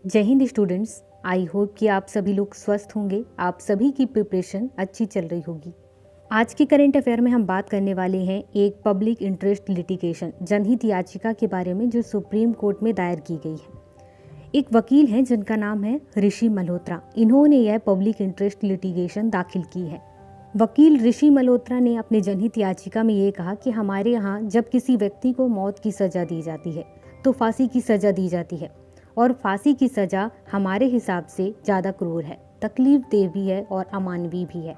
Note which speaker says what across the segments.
Speaker 1: जय Hind students. I hope कि आप सभी लोग स्वस्थ होंगे, आप सभी की प्रिपरेशन अच्छी चल रही होगी। आज के करंट अफेयर में हम बात करने वाले हैं एक पब्लिक इंटरेस्ट लिटिगेशन जनहित याचिका के बारे में जो सुप्रीम कोर्ट में दायर की गई है। एक वकील हैं जिनका नाम है ऋषि मल्होत्रा। इन्होंने यह पब्लिक इंटरेस्ट लिटिगेशन दाखिल की है। वकील ऋषि मल्होत्रा ने अपने जनहित याचिका में ये कहा कि हमारे यहाँ जब किसी व्यक्ति को मौत की सज़ा दी जाती है तो फांसी की सज़ा दी जाती है, और फांसी की सज़ा हमारे हिसाब से ज़्यादा क्रूर है, तकलीफदेह भी है और अमानवीय भी है।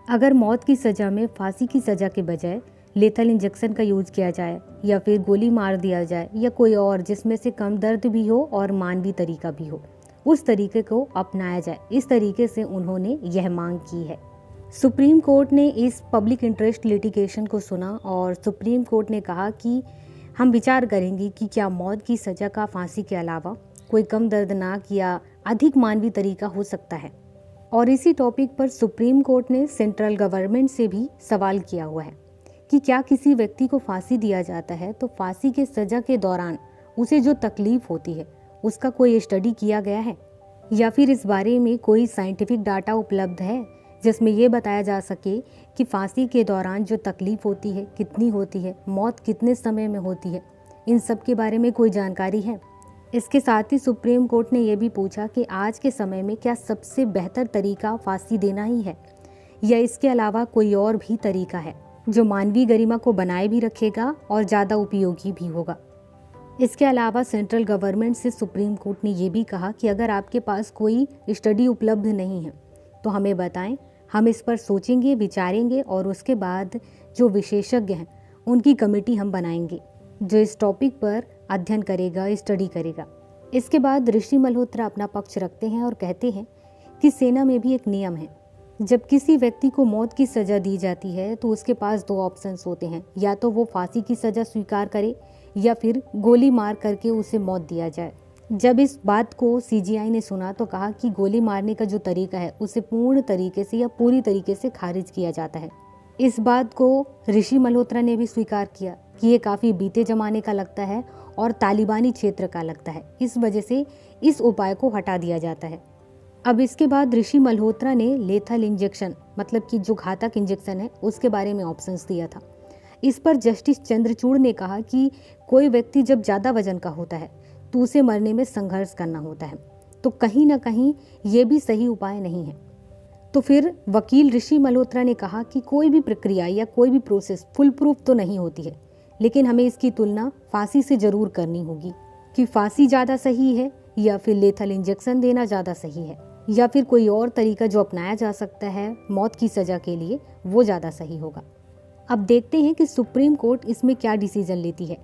Speaker 1: अगर मौत की सज़ा में फांसी की सज़ा के बजाय लेथल इंजेक्शन का यूज़ किया जाए या फिर गोली मार दिया जाए या कोई और जिसमें से कम दर्द भी हो और मानवीय तरीका भी हो, उस तरीके को अपनाया जाए। इस तरीके से उन्होंने यह मांग की है। सुप्रीम कोर्ट ने इस पब्लिक इंटरेस्ट लिटिगेशन को सुना और सुप्रीम कोर्ट ने कहा कि हम विचार करेंगे कि क्या मौत की सज़ा का फांसी के अलावा कोई कम दर्दनाक या अधिक मानवीय तरीका हो सकता है। और इसी टॉपिक पर सुप्रीम कोर्ट ने सेंट्रल गवर्नमेंट से भी सवाल किया हुआ है कि क्या किसी व्यक्ति को फांसी दिया जाता है तो फांसी के सज़ा के दौरान उसे जो तकलीफ होती है उसका कोई स्टडी किया गया है, या फिर इस बारे में कोई साइंटिफिक डाटा उपलब्ध है जिसमें ये बताया जा सके कि फांसी के दौरान जो तकलीफ होती है कितनी होती है, मौत कितने समय में होती है, इन सब के बारे में कोई जानकारी है। इसके साथ ही सुप्रीम कोर्ट ने यह भी पूछा कि आज के समय में क्या सबसे बेहतर तरीका फांसी देना ही है या इसके अलावा कोई और भी तरीका है जो मानवीय गरिमा को बनाए भी रखेगा और ज़्यादा उपयोगी भी होगा। इसके अलावा सेंट्रल गवर्नमेंट से सुप्रीम कोर्ट ने यह भी कहा कि अगर आपके पास कोई स्टडी उपलब्ध नहीं है तो हमें बताएं, हम इस पर सोचेंगे, विचारेंगे और उसके बाद जो विशेषज्ञ हैं उनकी कमेटी हम बनाएंगे जो इस टॉपिक पर अध्ययन करेगा, स्टडी करेगा। इसके बाद ऋषि मल्होत्रा अपना पक्ष रखते हैं और कहते हैं कि सेना में भी एक नियम है, जब किसी व्यक्ति को मौत की सज़ा दी जाती है तो उसके पास दो ऑप्शंस होते हैं, या तो वो फांसी की सज़ा स्वीकार करे या फिर गोली मार करके उसे मौत दिया जाए। जब इस बात को सीजीआई ने सुना तो कहा कि गोली मारने का जो तरीका है उसे पूर्ण तरीके से या पूरी तरीके से खारिज किया जाता है। इस बात को ऋषि मल्होत्रा ने भी स्वीकार किया कि ये काफ़ी बीते ज़माने का लगता है और तालिबानी क्षेत्र का लगता है, इस वजह से इस उपाय को हटा दिया जाता है। अब इसके बाद ऋषि मल्होत्रा ने लेथल इंजेक्शन, मतलब कि जो घातक इंजेक्शन है, उसके बारे में ऑप्शंस दिया था। इस पर जस्टिस चंद्रचूड़ ने कहा कि कोई व्यक्ति जब ज़्यादा वजन का होता है तो उसे मरने में संघर्ष करना होता है, तो कहीं ना कहीं ये भी सही उपाय नहीं है। तो फिर वकील ऋषि मल्होत्रा ने कहा कि कोई भी प्रक्रिया या कोई भी प्रोसेस फुल प्रूफ तो नहीं होती है, लेकिन हमें इसकी तुलना फांसी से ज़रूर करनी होगी कि फांसी ज़्यादा सही है या फिर लेथल इंजेक्शन देना ज़्यादा सही है, या फिर कोई और तरीका जो अपनाया जा सकता है मौत की सज़ा के लिए वो ज़्यादा सही होगा। अब देखते हैं कि सुप्रीम कोर्ट इसमें क्या डिसीजन लेती है।